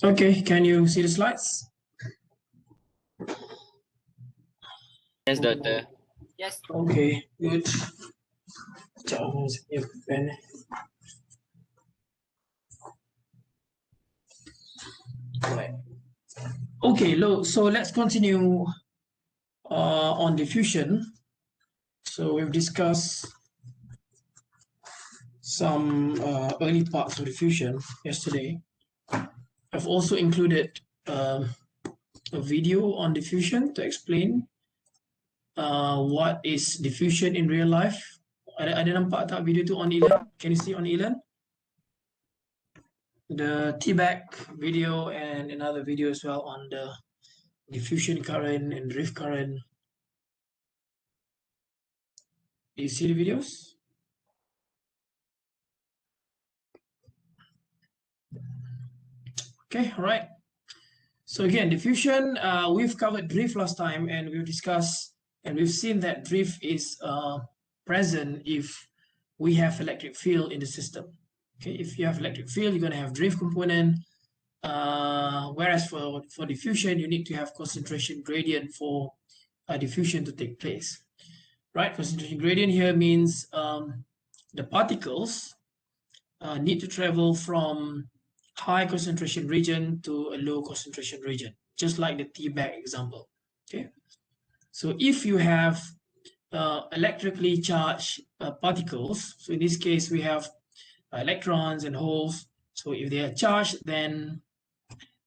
Okay, can you see the slides? Yes, doctor. Yes. Okay, good. Right. Okay, so let's continue on diffusion. So we've discussed some early parts of diffusion yesterday. I've also included a video on diffusion to explain what is diffusion in real life. Ada nampak tak video tu on Elan? Can you see on Elan? The T-back video and another video as well on the diffusion current and drift current. Do you see the videos? Okay, all right. So again, diffusion, we've covered drift last time, and we've discussed and we've seen that drift is present if we have electric field in the system. Okay, if you have electric field, you're going to have drift component. Whereas for diffusion, you need to have concentration gradient for diffusion to take place. Right, concentration gradient here means the particles need to travel from high concentration region to a low concentration region, just like the T-bag example. Okay, so if you have electrically charged particles, so in this case we have electrons and holes. So if they are charged, then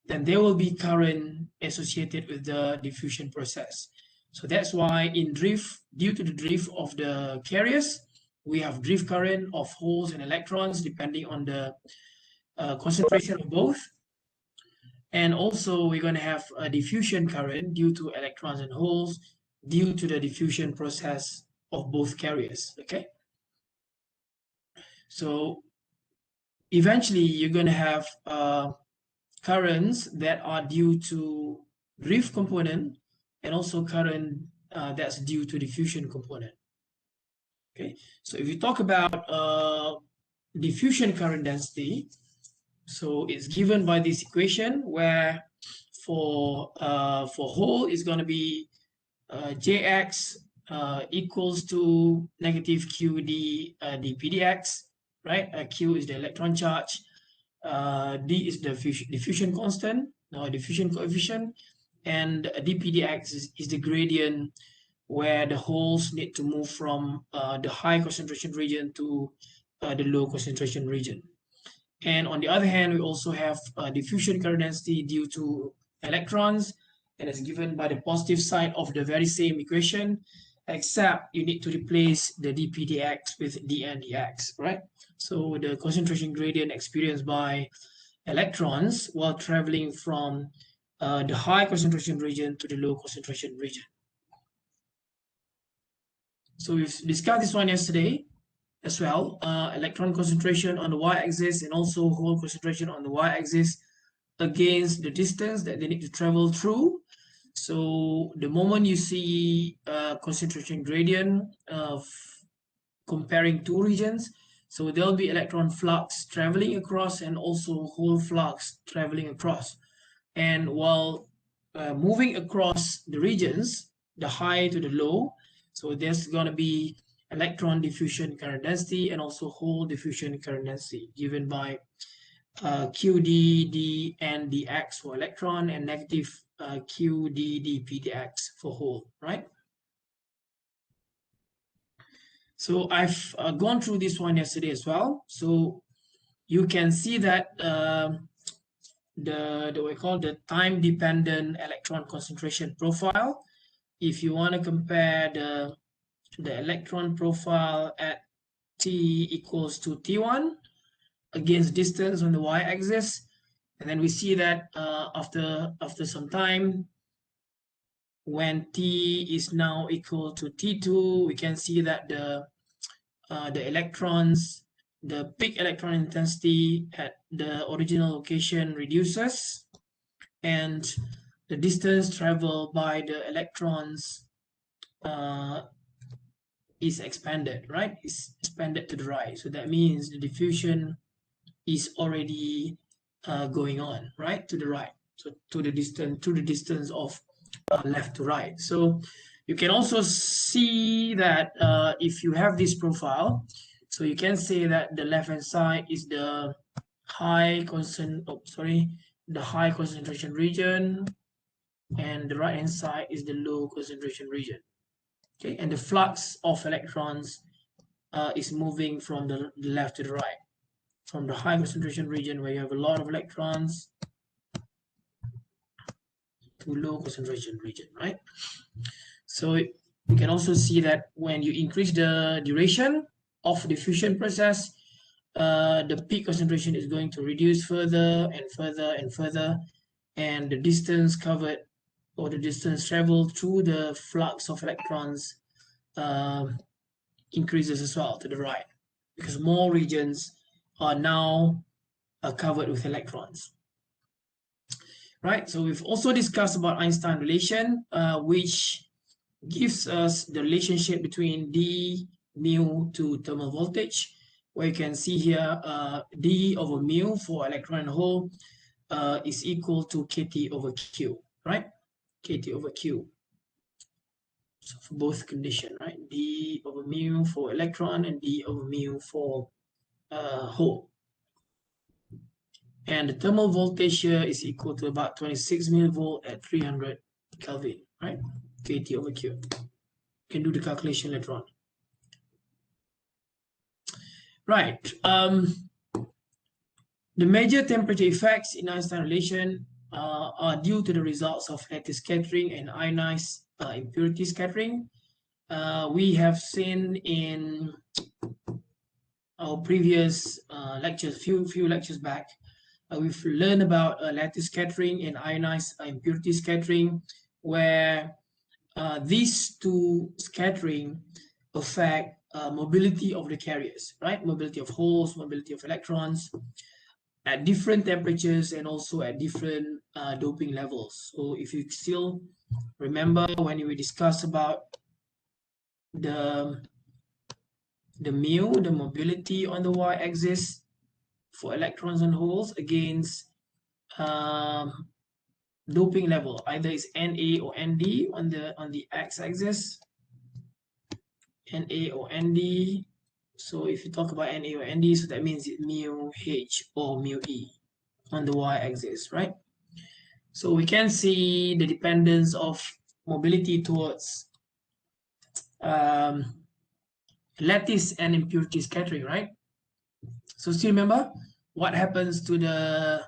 there will be current associated with the diffusion process. So that's why in drift, due to the drift of the carriers, we have drift current of holes and electrons depending on the concentration of both. And also we're going to have a diffusion current due to electrons and holes due to the diffusion process of both carriers. Okay, so eventually you're going to have currents that are due to drift component and also current that's due to diffusion component. Okay, so if you talk about diffusion current density, so it's given by this equation where for hole is going to be Jx equals to negative QD dPdx, right? Q is the electron charge, D is the diffusion constant, diffusion coefficient, and dPdx is the gradient where the holes need to move from the high concentration region to the low concentration region. And on the other hand, we also have diffusion current density due to electrons, and it's given by the positive side of the very same equation, except you need to replace the dPdx with dNdx, right? So the concentration gradient experienced by electrons while traveling from the high concentration region to the low concentration region. So we've discussed this one yesterday as well, electron concentration on the y-axis and also hole concentration on the y-axis against the distance that they need to travel through. So the moment you see concentration gradient of comparing two regions, so there'll be electron flux traveling across and also hole flux traveling across. And while moving across the regions, the high to the low, so there's going to be electron diffusion current density and also hole diffusion current density given by QD, D, and dx for electron and negative QD, dPdx for hole, right? So I've gone through this one yesterday as well. So you can see that the we call the time-dependent electron concentration profile. If you want to compare the electron profile at T equals to T1 against distance on the y-axis, and then we see that after some time, when T is now equal to T2, we can see that the electrons, the peak electron intensity at the original location reduces, and the distance traveled by the electrons is expanded, right? Is expanded to the right. So that means the diffusion is already going on, right, to the right. So to the distance of left to right. So you can also see that if you have this profile, so you can say that the left hand side is the the high concentration region, and the right hand side is the low concentration region. Okay, and the flux of electrons is moving from the left to the right, from the high concentration region where you have a lot of electrons to low concentration region, right? So you can also see that when you increase the duration of the diffusion process, the peak concentration is going to reduce further and further and further, and the distance covered or the distance traveled through the flux of electrons increases as well to the right, because more regions are now covered with electrons. Right, so we've also discussed about Einstein relation, which gives us the relationship between D mu to thermal voltage, where you can see here D over mu for electron and hole is equal to KT over Q, right? KT over Q. So for both condition, right? D over mu for electron and D over mu for hole. And the thermal voltage here is equal to about 26 millivolt at 300 Kelvin, right? KT over Q. You can do the calculation later on. Right. The major temperature effects in Einstein relation are due to the results of lattice scattering and ionized impurity scattering. We have seen in our previous lectures, few lectures back, we've learned about lattice scattering and ionized impurity scattering, where these two scattering affect mobility of the carriers, right? Mobility of holes, mobility of electrons at different temperatures and also at different doping levels. So if you still remember when we discussed about the mu, the mobility on the y-axis for electrons and holes against doping level, either it's Na or Nd on the x-axis, Na or Nd. So if you talk about Na or Nd, so that means it's mu h or mu e on the y-axis, right? So we can see the dependence of mobility towards lattice and impurity scattering, right? So still remember what happens to the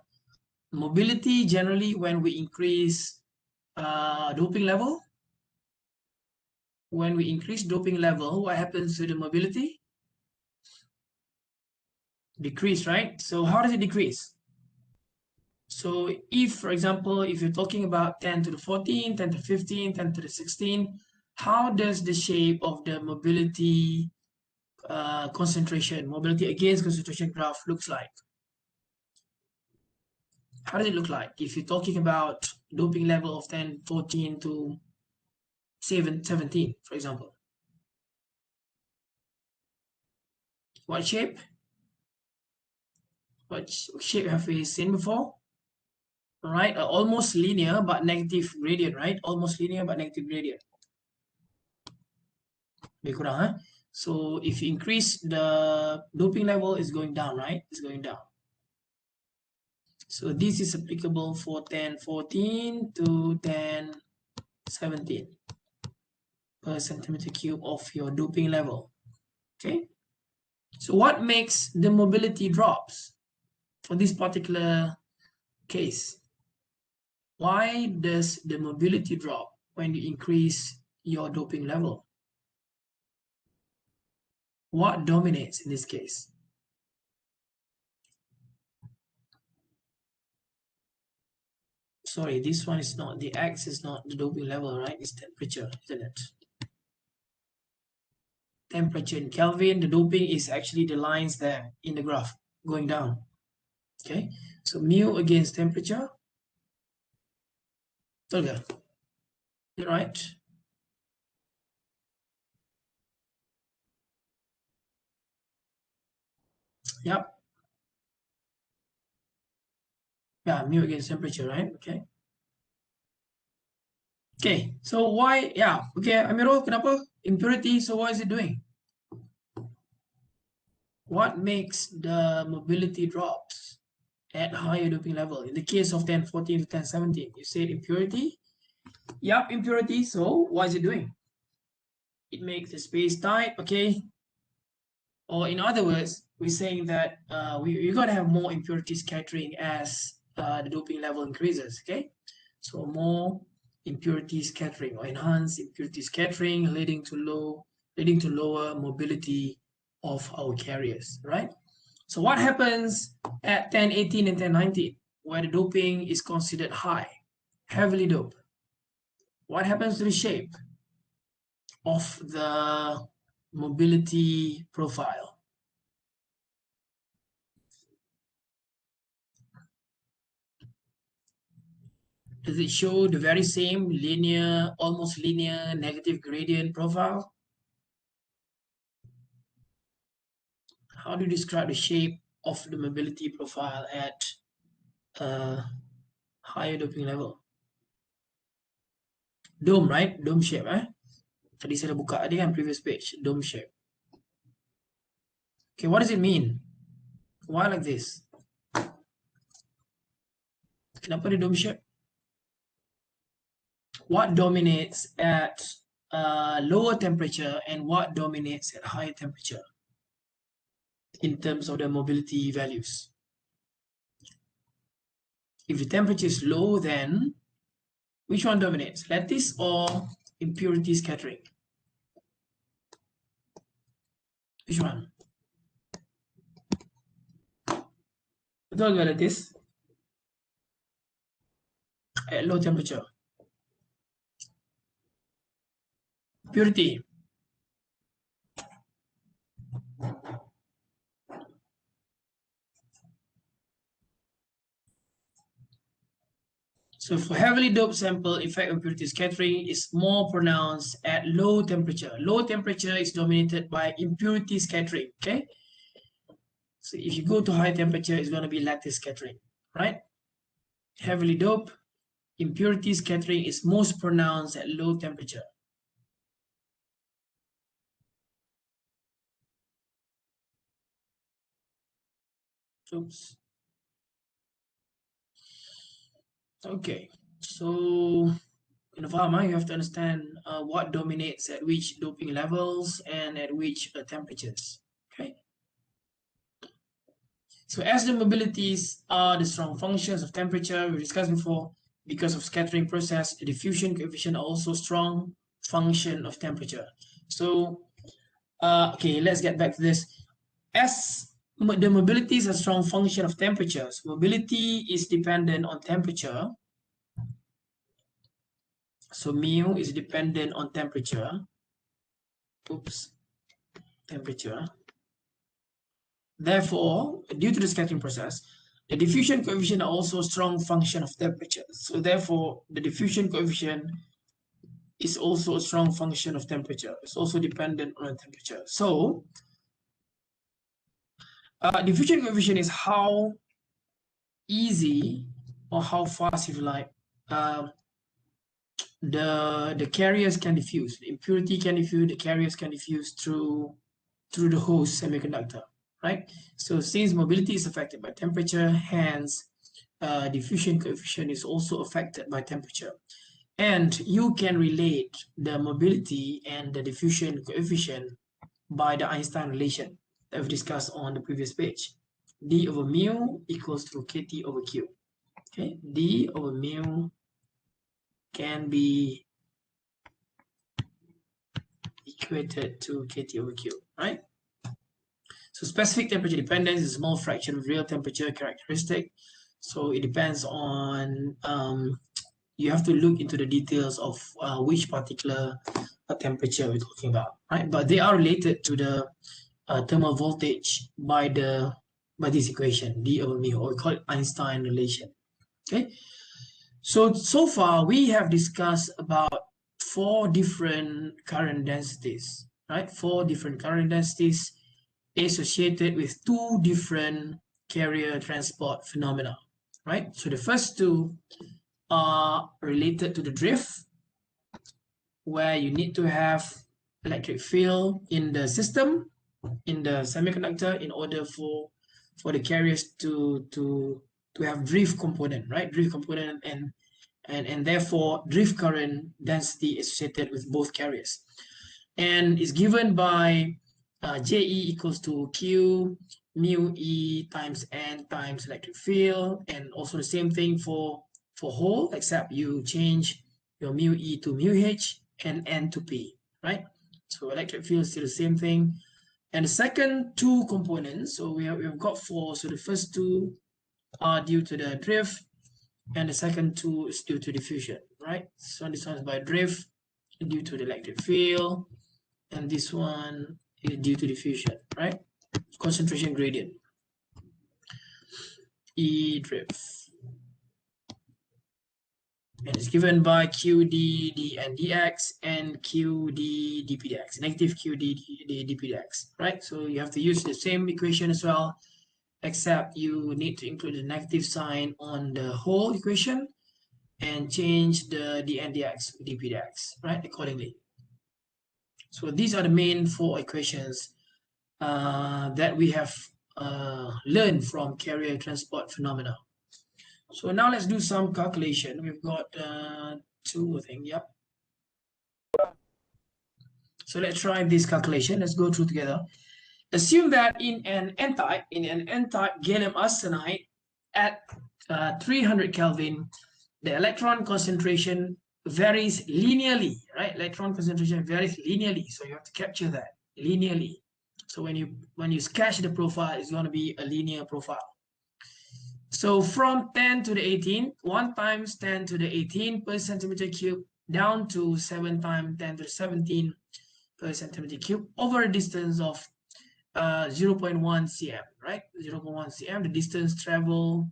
mobility generally when we increase doping level? When we increase doping level, what happens to the mobility? Decrease, right? So how does it decrease? So if, for example, if you're talking about 10 to the 14, 10 to the 15, 10 to the 16, how does the shape of the mobility concentration, mobility against concentration graph looks like? How does it look like if you're talking about doping level of 10, 14 to 17, for example? What shape? What shape have we seen before? All right, almost linear but negative gradient, right? Almost linear but negative gradient. Lebih kurang, huh? So if you increase the doping level, it's going down, right? It's going down. So this is applicable for 1014 to 1017 per centimeter cube of your doping level. Okay. So what makes the mobility drops for this particular case? Why does the mobility drop when you increase your doping level? What dominates in this case? sorry, this one is not, the X is not the doping level, right? It's temperature, isn't it? Temperature in Kelvin, the doping is actually the lines there in the graph going down. Okay, so mu against temperature. Okay, right? Yep. Yeah, mu against temperature, right? Okay. Okay, so why? Yeah, okay, Amiro, kenapa? Impurity, so what is it doing? What makes the mobility drops at higher doping level? In the case of 1014 to 1017, you said impurity. Yep, impurity, so what is it doing? It makes the space tight, okay? Or in other words, we're saying that we're going to have more impurity scattering as the doping level increases, okay? So more impurity scattering or enhanced impurity scattering leading to lower mobility of our carriers, right? So what happens at 1018 and 1019 where the doping is considered high, heavily doped? What happens to the shape of the mobility profile? Does it show the very same linear, almost linear negative gradient profile? How do you describe the shape of the mobility profile at higher doping level? Dome, right? Dome shape, eh? Tadi saya dah buka tadi kan previous page, dome shape. Okay, what does it mean? Why like this? Kenapa dia dome shape? What dominates at lower temperature and what dominates at higher temperature in terms of the mobility values? If the temperature is low, then which one dominates, lattice or impurity scattering? Which one? Betul ke lattice? At low temperature. Purity. So for heavily doped sample, effect of impurity scattering is more pronounced at low temperature. Low temperature is dominated by impurity scattering, okay? So if you go to high temperature, it's going to be lattice scattering, right? Heavily doped, impurity scattering is most pronounced at low temperature. Oops. Okay, so in the pharma, you have to understand what dominates at which doping levels and at which temperatures. Okay. So as the mobilities are the strong functions of temperature, we discussed before, because of scattering process, the diffusion coefficient are also strong function of temperature. So, okay, let's get back to this. As the mobility is a strong function of temperatures, mobility is dependent on temperature. So mu is dependent on temperature. Oops, temperature. Therefore, due to the scattering process, the diffusion coefficient are also a strong function of temperature. So therefore, the diffusion coefficient is also a strong function of temperature. It's also dependent on the temperature. So, diffusion coefficient is how easy or how fast, if you like, the carriers can diffuse. The impurity can diffuse, the carriers can diffuse through the host semiconductor, right? So since mobility is affected by temperature, hence diffusion coefficient is also affected by temperature. And you can relate the mobility and the diffusion coefficient by the Einstein relation that we've discussed on the previous page. D over mu equals to KT over Q. Okay, D over mu can be equated to KT over Q, right? So specific temperature dependence is a small fraction of real temperature characteristic. So it depends on, you have to look into the details of which particular temperature we're talking about, right? But they are related to the thermal voltage by this equation, d over mu, or we call it Einstein relation. Okay. So far we have discussed about 4 different current densities, right? 4 different current densities associated with 2 different carrier transport phenomena, right? So the first 2 are related to the drift, where you need to have electric field in the system, in the semiconductor, in order for the carriers to have drift component, right? Drift component, and therefore drift current density associated with both carriers, and is given by Je equals to Q mu E times N times electric field, and also the same thing for hole, except you change your mu E to mu H and N to P, right? So electric field is still the same thing. And the second 2 components, so we've got 4. So the first 2 are due to the drift, and the second 2 is due to diffusion, right? So this one is by drift due to the electric field, and this one is due to diffusion, right? Concentration gradient, E drift, and it's given by QD dN dx and QD dP dx, negative QD dP dx, right? So you have to use the same equation as well, except you need to include the negative sign on the whole equation and change the dN dx dP dx, right, accordingly. So these are the main 4 equations that we have learned from carrier transport phenomena. So now let's do some calculation. We've got 2, I think, yep. So let's try this calculation. Let's go through together. Assume that in an N-type gallium arsenide at 300 Kelvin, the electron concentration varies linearly, right? Electron concentration varies linearly, so you have to capture that linearly. So when you sketch the profile, it's going to be a linear profile. So from 10 to the 18, 1 times 10 to the 18 per centimeter cube, down to 7 times 10 to the 17 per centimeter cube, over a distance of 0.1 cm, right? 0.1 cm, the distance traveled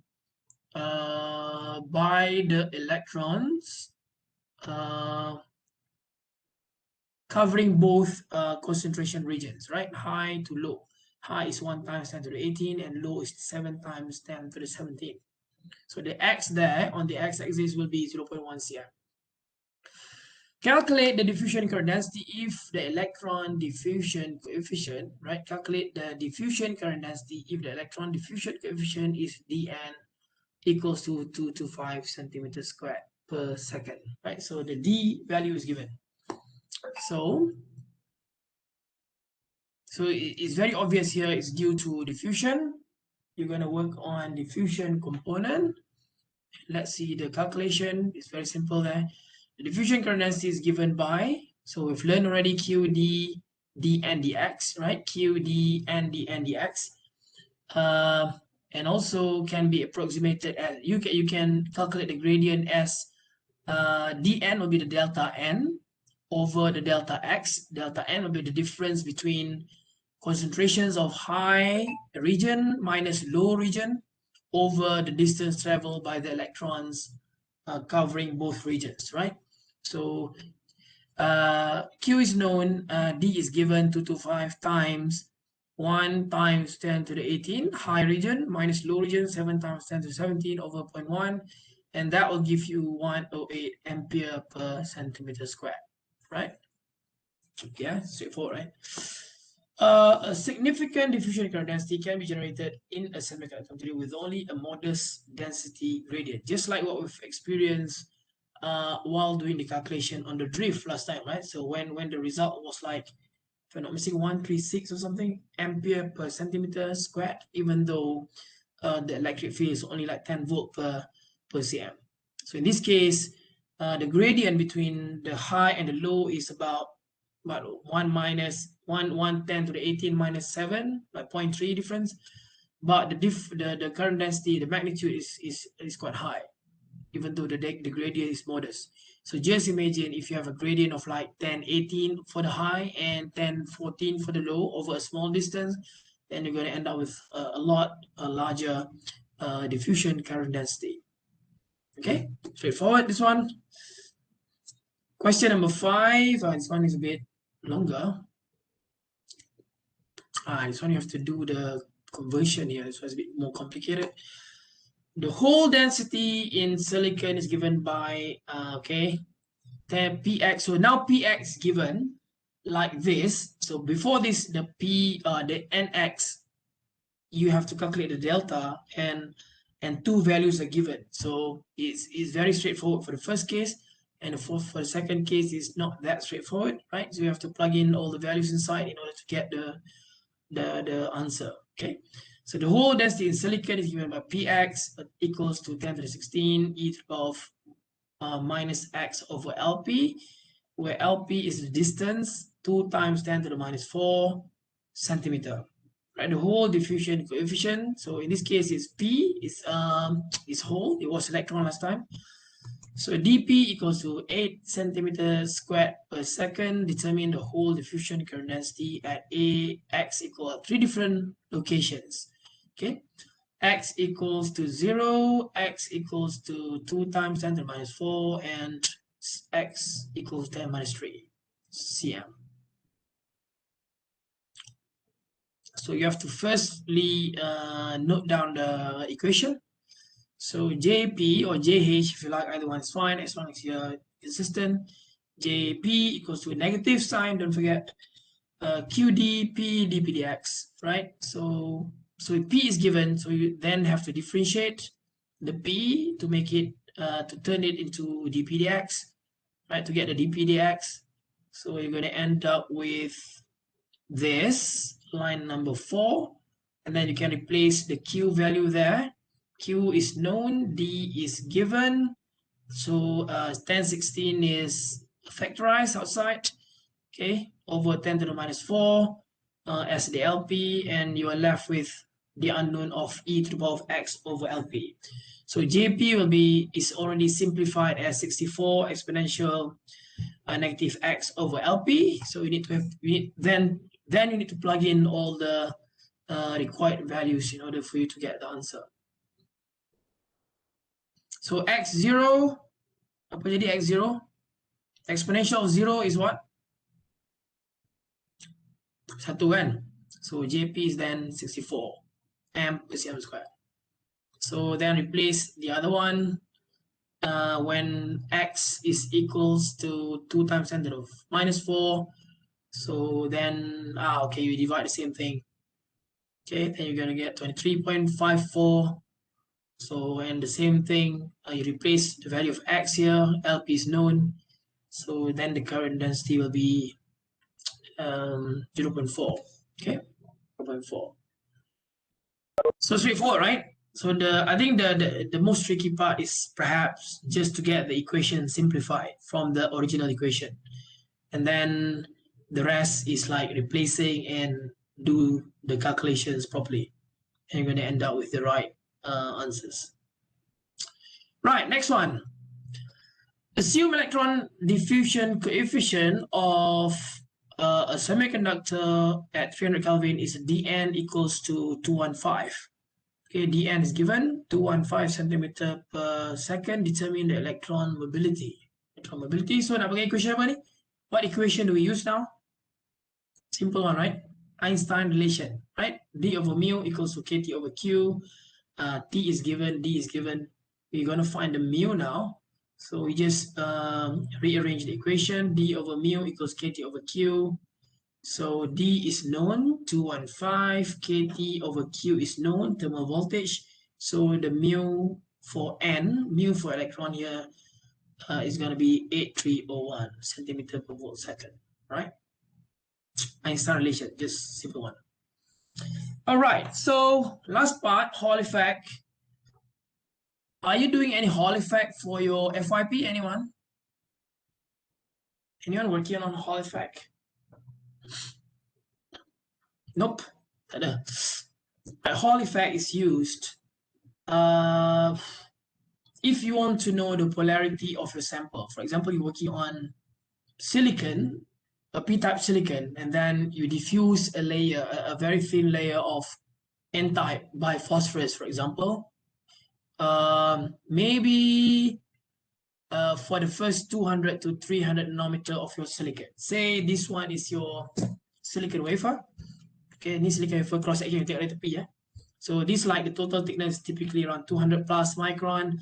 by the electrons covering both concentration regions, right? High to low. High is 1 times 10 to the 18, and low is 7 times 10 to the 17. So the x there on the x-axis will be 0.1 cm. Calculate the diffusion current density if the electron diffusion coefficient, right? Calculate the diffusion current density if the electron diffusion coefficient is dN equals to 225 centimeters squared per second, right? So the D value is given. So it's very obvious here it's due to diffusion. You're going to work on diffusion component. Let's see the calculation. It's very simple there. The diffusion current density is given by, so we've learned already QD dN dx, right? QD and dN dx. And also can be approximated as, you can calculate the gradient as dN will be the delta N over the delta X. Delta N will be the difference between concentrations of high region minus low region over the distance traveled by the electrons covering both regions, right? So Q is known, D is given 225 times 1 times 10 to the 18, high region minus low region, 7 times 10 to the 17 over 0.1, and that will give you 108 ampere per centimeter squared, right? Yeah, straightforward, right? A significant diffusion current density can be generated in a semiconductor material with only a modest density gradient, just like what we've experienced while doing the calculation on the drift last time, right? So when the result was like, if I'm not missing, 136 or something ampere per centimeter squared, even though the electric field is only like 10 volt per cm. So in this case, the gradient between the high and the low is about 1 minus 1 10 to the 18 minus 7, like 0.3 difference. but the current density, the magnitude is quite high, even though the gradient is modest. So just imagine if you have a gradient of like 10, 18 for the high and 10, 14 for the low over a small distance, then you're going to end up with a larger diffusion current density. Okay, straightforward, this one. Question number 5. This one is a bit longer. This one you have to do the conversion here. This was a bit more complicated. The hole density in silicon is given by, px. So now px given like this. So before this, the nx, you have to calculate the delta, and two values are given. So it's very straightforward for the first case, and for the second case is not that straightforward, right? So you have to plug in all the values inside in order to get the answer. Okay, so the hole density in silicon is given by px equals to 10 to the 16 e to the power of minus x over lp, where lp is the distance, 2 times 10 to the minus 4 centimeter. Right, the hole diffusion coefficient. So in this case, it's p is hole. It was electron last time. So dp equals to 8 centimeters squared per second. Determine the hole diffusion current density at x equal 3 different locations. Okay, x equals to 0, x equals to 2 times 10 to the minus 4, and x equals 10 minus 3 cm. So you have to firstly note down the equation. So JP or JH, if you like, either one is fine as long as you're consistent. JP equals to a negative sign, don't forget. QD, P, dP dx, right? So P is given, so you then have to differentiate the P to make it, to turn it into dP dx, right? To get the dP dx. So you're going to end up with this, line number 4, and then you can replace the Q value there. Q is known, D is given, so 1016 is factorized outside, okay, over 10 to the minus 4 as the LP, and you are left with the unknown of e to the power of x over LP. So JP is already simplified as 64 exponential negative x over LP. So you need to have, then you need to plug in all the required values in order for you to get the answer. So x0, apa jadi x0? Exponential of 0 is what? 1 kan? So JP is then 64 amp per cm squared. So then replace the other one when x is equals to 2 times 10 to the minus 4. So then, okay, you divide the same thing. Okay, then you're going to get 23.54. So, and the same thing, you replace the value of x here, LP is known. So then the current density will be 0.4. Okay, 0.4. So straightforward, right? So I think the most tricky part is perhaps just to get the equation simplified from the original equation. And then the rest is like replacing and do the calculations properly. And you're going to end up with the right answers. Right, next one. Assume electron diffusion coefficient of a semiconductor at 300 Kelvin is dN equals to 215. Okay, dN is given, 215 centimeter per second. Determine the electron mobility. So nak pakai equation apa ni? What equation do we use now? Simple one, right? Einstein relation, right? D over mu equals to KT over Q. T is given, D is given. We're going to find the mu now. So we just rearrange the equation. D over mu equals KT over Q. So D is known, 215. KT over Q is known, thermal voltage. So the mu for N, mu for electron here, is going to be 8301 centimeter per volt second, right? Einstein relation, just simple one. All right, so last part, Hall effect. Are you doing any Hall effect for your FYP? Anyone? Anyone working on Hall effect? Nope, tak ada. a Hall effect is used if you want to know the polarity of your sample. For example, you're working on silicon, a p-type silicon, and then you diffuse a layer, a very thin layer of n-type by phosphorus, for example. Maybe for the first 200 to 300 nanometer of your silicon. Say this one is your silicon wafer. Okay, this silicon wafer cross section you take dari tepi ya. So this, like, the total thickness is typically around 200 plus micron,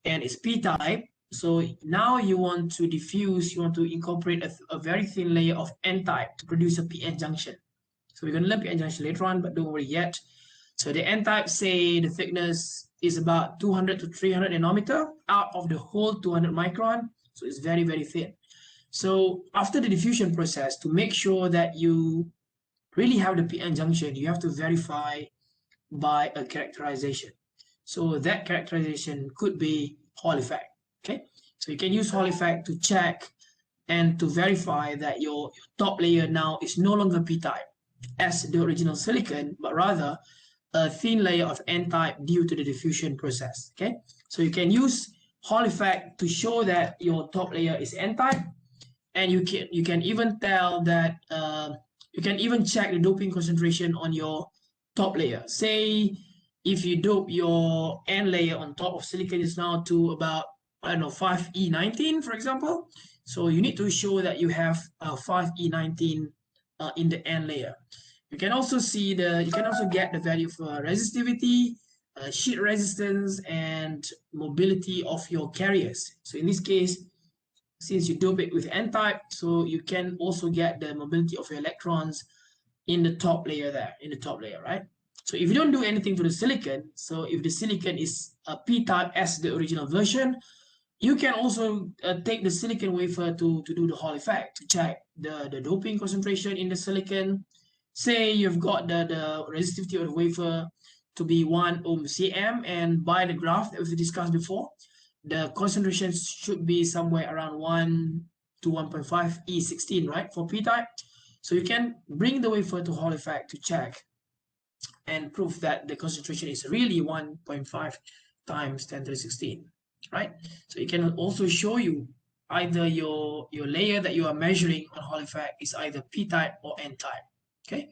and it's p-type. So now you want to diffuse, you want to incorporate a very thin layer of n-type to produce a p-n junction. So we're going to learn p-n junction later on, but don't worry yet. So the n-type, say the thickness is about 200 to 300 nanometer out of the whole 200 micron. So it's very, very thin. So after the diffusion process, to make sure that you really have the p-n junction, you have to verify by a characterization. So that characterization could be Hall effect. Okay, so you can use Hall effect to check and to verify that your top layer now is no longer p-type as the original silicon, but rather a thin layer of n-type due to the diffusion process. Okay, so you can use Hall effect to show that your top layer is n-type, and you can even tell that you can even check the doping concentration on your top layer. Say if you dope your n layer on top of silicon is now to about, I don't know, 5E19, for example. So you need to show that you have 5E19 in the n layer. You can also see you can also get the value for resistivity, sheet resistance, and mobility of your carriers. So in this case, since you dope it with n-type, so you can also get the mobility of your electrons in the top layer there, right? So if you don't do anything to the silicon, so if the silicon is a p-type as the original version, you can also take the silicon wafer to do the Hall effect, to check the doping concentration in the silicon. Say you've got the resistivity of the wafer to be 1 ohm cm, and by the graph that we've discussed before, the concentration should be somewhere around 1 to 1.5 E16, right, for p-type. So you can bring the wafer to Hall effect to check and prove that the concentration is really 1.5 times 10 to the 16, right? So it can also show you either your layer that you are measuring on Hall effect is either p-type or n-type, okay?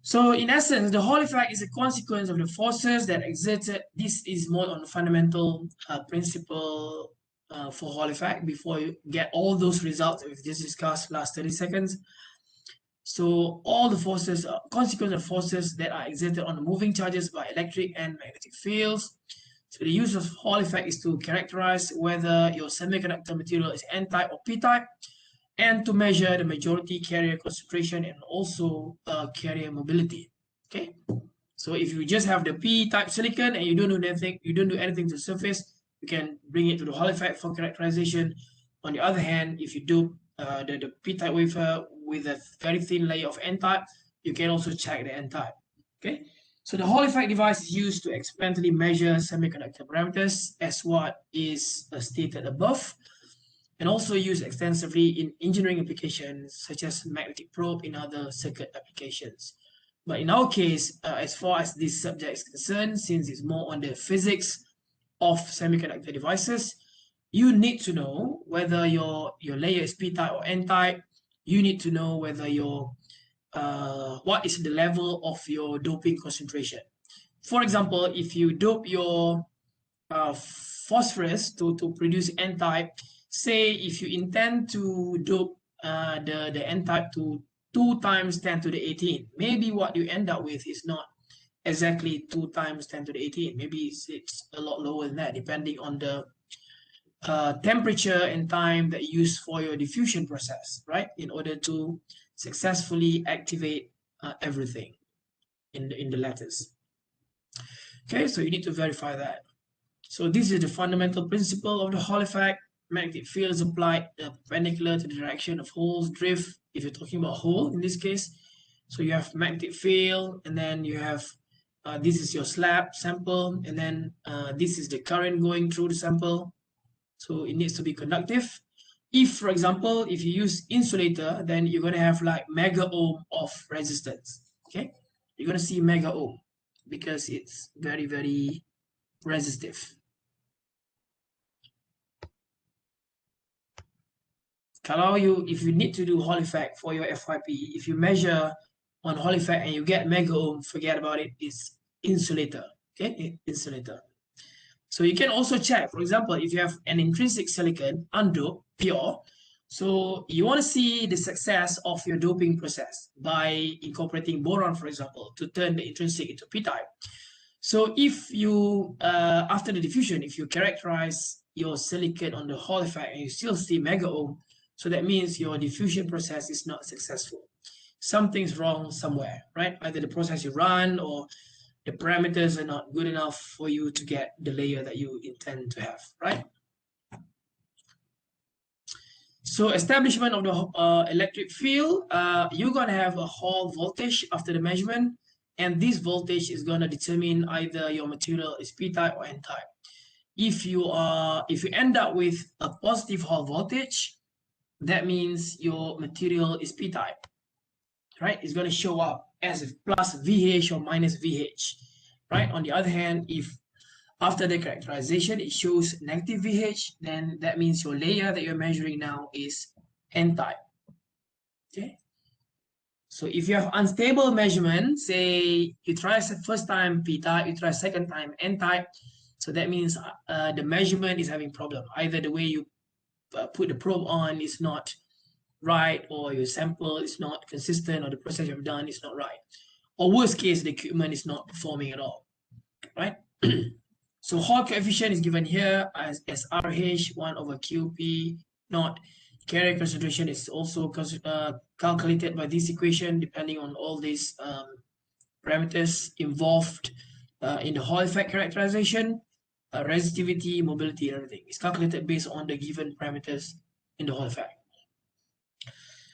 So in essence, the Hall effect is a consequence of the forces that exerted. This is more on the fundamental principle for Hall effect before you get all those results that we've just discussed last 30 seconds. So all the forces, consequence of forces that are exerted on the moving charges by electric and magnetic fields. So the use of Hall effect is to characterize whether your semiconductor material is n-type or p-type, and to measure the majority carrier concentration and also carrier mobility. Okay, so if you just have the p-type silicon and you don't do anything to the surface, you can bring it to the Hall effect for characterization. On the other hand, if you do the p-type wafer with a very thin layer of n-type, you can also check the n-type. Okay, so the Hall effect device is used to experimentally measure semiconductor parameters, as what is stated above, and also used extensively in engineering applications such as magnetic probe in other circuit applications. But in our case, as far as this subject is concerned, since it's more on the physics of semiconductor devices, you need to know whether your layer is p-type or n-type. You need to know whether what is the level of your doping concentration. For example, if you dope your phosphorus to produce n-type, say if you intend to dope the n-type to 2 times 10 to the 18, maybe what you end up with is not exactly 2 times 10 to the 18. Maybe it's a lot lower than that, depending on the temperature and time that you use for your diffusion process, right? In order to successfully activate everything in the lattice. Okay, so you need to verify that. So this is the fundamental principle of the Hall effect. Magnetic field is applied perpendicular to the direction of holes drift, if you're talking about hole in this case. So you have magnetic field, and then you have this is your slab sample, and then this is the current going through the sample. So it needs to be conductive. If, for example, if you use insulator, then you're going to have like mega ohm of resistance. Okay, you're going to see mega ohm because it's very, very resistive. Kalau if you need to do Hall effect for your FYP, if you measure on Hall effect and you get mega ohm, forget about it. It's insulator. Okay, insulator. So you can also check, for example, if you have an intrinsic silicon, undoped, pure, so you want to see the success of your doping process by incorporating boron, for example, to turn the intrinsic into p-type. So if you, after the diffusion, if you characterize your silicon on the Hall effect and you still see mega ohm, so that means your diffusion process is not successful. Something's wrong somewhere, right? Either the process you run or the parameters are not good enough for you to get the layer that you intend to have, right? So establishment of the electric field, you're going to have a Hall voltage after the measurement, and this voltage is going to determine either your material is p-type or n-type. If you end up with a positive Hall voltage, that means your material is p-type, right? It's going to show up as plus VH or minus VH, right? On the other hand, if after the characterization it shows negative VH, then that means your layer that you're measuring now is n-type. Okay. So if you have unstable measurement, say you try first time p-type, you try second time n-type, so that means the measurement is having problem. Either the way you put the probe on is not right, or your sample is not consistent, or the process you've done is not right. Or worst case, the equipment is not performing at all, right? So Hall coefficient is given here as RH 1 over QP naught. Carrier concentration is also calculated by this equation depending on all these parameters involved in the Hall effect characterization, resistivity, mobility, and everything. It's calculated based on the given parameters in the Hall effect.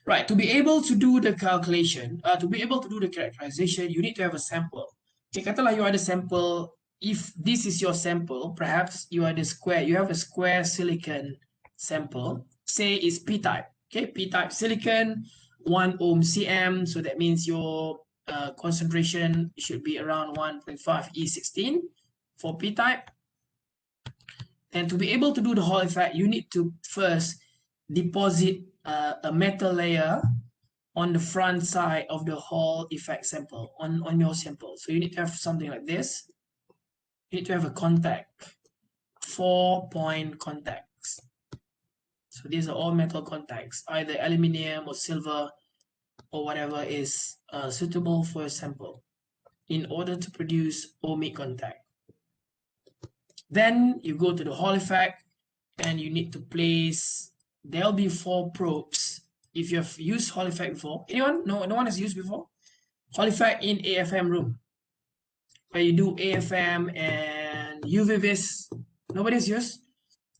Right, to be able to do the calculation, to be able to do the characterization, you need to have a sample. Okay, katalah you ada sample. If this is your sample, perhaps you have a square silicon sample, say it's p-type. Okay, p-type silicon, 1 ohm cm, so that means your concentration should be around 1.5 E16 for p-type. And to be able to do the Hall effect, you need to first deposit a metal layer on the front side of the Hall effect sample, on your sample. So you need to have something like this. You need to have a contact, 4-point contacts. So these are all metal contacts, either aluminum or silver or whatever is suitable for a sample in order to produce ohmic contact. Then you go to the Hall effect and you need to place, there'll be 4 probes. If you have used Hall effect before, anyone? No one has used before? Hall effect in AFM room, where you do AFM and UV vis. Nobody's used?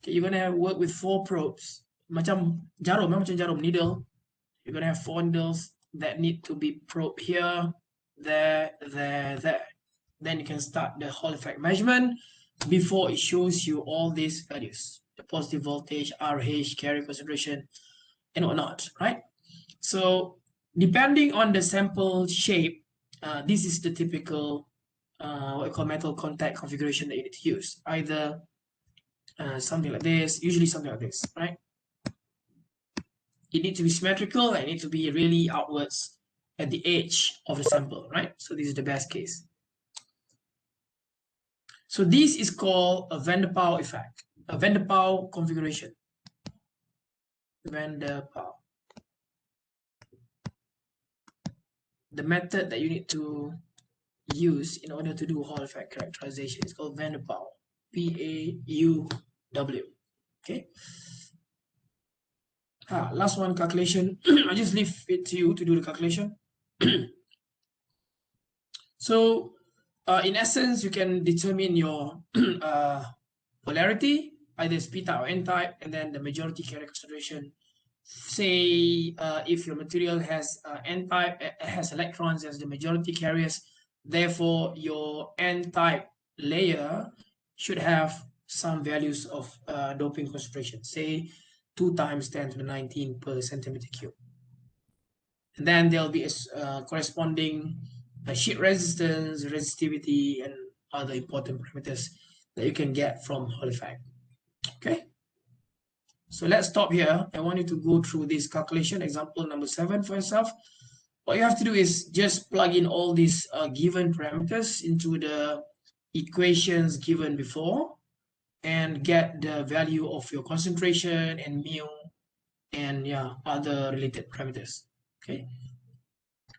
Okay, you're gonna work with 4 probes. Macam jarum needle. You're gonna have 4 needles that need to be probed here, there. Then you can start the Hall effect measurement before it shows you all these values, the positive voltage, RH, carrier concentration, and whatnot, right? So depending on the sample shape, this is the typical what we call metal contact configuration that you need to use. Either something like this, usually something like this, right? It needs to be symmetrical and it needs to be really outwards at the edge of the sample, right? So this is the best case. So this is called a Van der Pau effect, a Van der Pau configuration. Van der Pau. The method that you need to use in order to do Hall effect characterization is called Van der Pau, P-A-U-W. Okay. Last one, calculation. I just leave it to you to do the calculation. So in essence, you can determine your polarity, either it's p-type or n-type, and then the majority carrier concentration. Say if your material has n-type, has electrons as the majority carriers, therefore your n-type layer should have some values of doping concentration, say 2 times 10 to the 19 per centimeter cube. And then there'll be a corresponding sheet resistance, resistivity, and other important parameters that you can get from Hall effect. Okay. So let's stop here. I want you to go through this calculation, example number 7 for yourself. What you have to do is just plug in all these given parameters into the equations given before and get the value of your concentration and mu and yeah, other related parameters. Okay.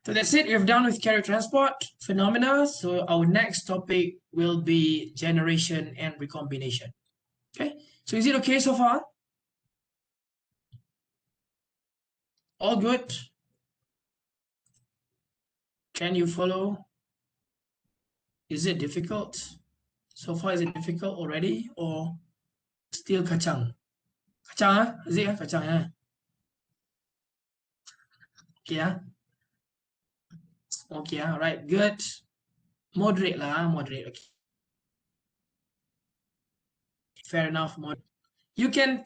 So that's it. We're done with carrier transport phenomena. So our next topic will be generation and recombination. Okay. So is it okay so far? All good? Can you follow? Is it difficult? So far, is it difficult already or still kacang? Kacang, is it kacang? Yeah. Okay, yeah. Okay, yeah. Right, good. Moderate lah, moderate. Okay. Fair enough. You can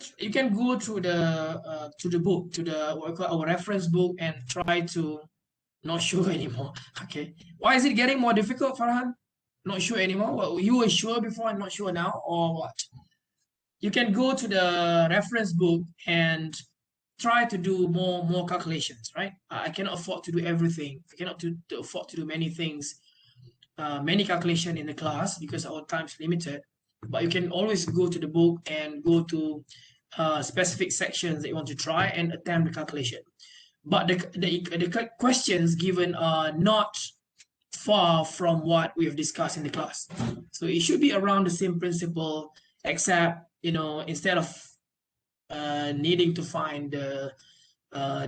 go through the book, to the what we call our reference book, and try to not sure anymore. Okay. Why is it getting more difficult, Farhan? Not sure anymore. Well, you were sure before and not sure now, or what? You can go to the reference book and try to do more calculations, right? I cannot afford to do everything. I cannot afford to do many things, many calculation in the class because our time is limited. But you can always go to the book and go to specific sections that you want to try and attempt the calculation. But the questions given are not far from what we have discussed in the class. So it should be around the same principle, except, instead of needing to find the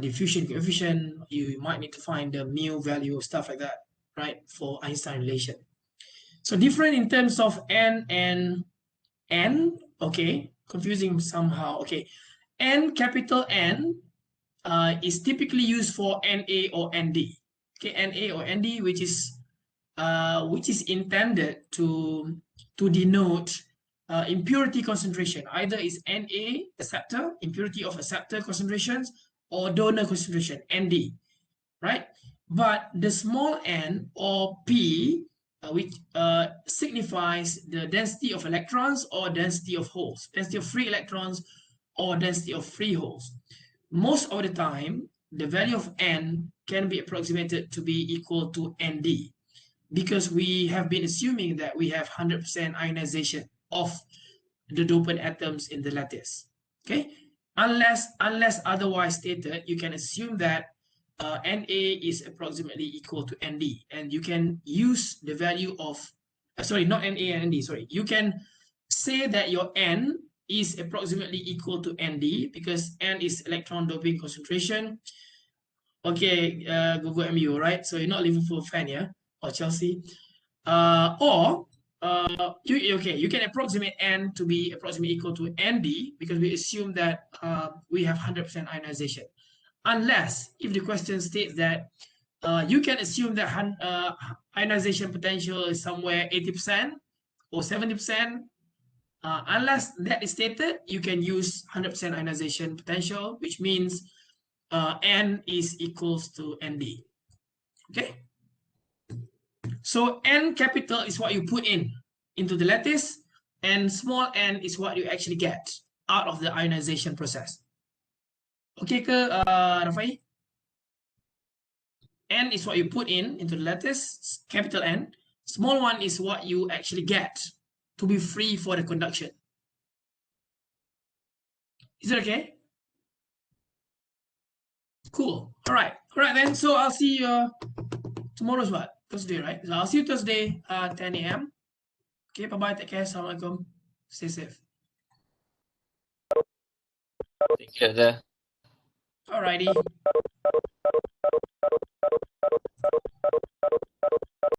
diffusion coefficient, you might need to find the mu value, stuff like that, right, for Einstein relation. So different in terms of n and n, okay, confusing somehow, okay. N, capital N, is typically used for Na or Nd, okay, Na or Nd, which is intended to denote impurity concentration. Either is Na, acceptor, impurity of acceptor concentrations, or donor concentration, Nd, right? But the small n or P, which signifies the density of electrons or density of holes, density of free electrons or density of free holes. Most of the time, the value of n can be approximated to be equal to Nd, because we have been assuming that we have 100% ionization of the dopant atoms in the lattice. Okay, unless otherwise stated, you can assume that Na is approximately equal to Nd, and you can use the value of sorry, not Na and Nd, sorry, you can say that your N is approximately equal to Nd because N is electron doping concentration. Okay, go MU, right? So you're not Liverpool fan, yeah, or Chelsea, or you can approximate N to be approximately equal to Nd because we assume that we have 100% ionization. Unless if the question states that you can assume that ionization potential is somewhere 80% or 70%. Unless that is stated, you can use 100% ionization potential, which means N is equals to Nd. Okay. So N capital is what you put into the lattice, and small n is what you actually get out of the ionization process. Okay ke, Rafai? N is what you put into the lattice, capital N. Small one is what you actually get to be free for the conduction. Is it okay? Cool. All right then. So I'll see you tomorrow's what? Thursday, right? So I'll see you Thursday at 10 a.m. Okay, bye-bye. Take care. Assalamualaikum. Stay safe. Thank you, Dada. Alrighty.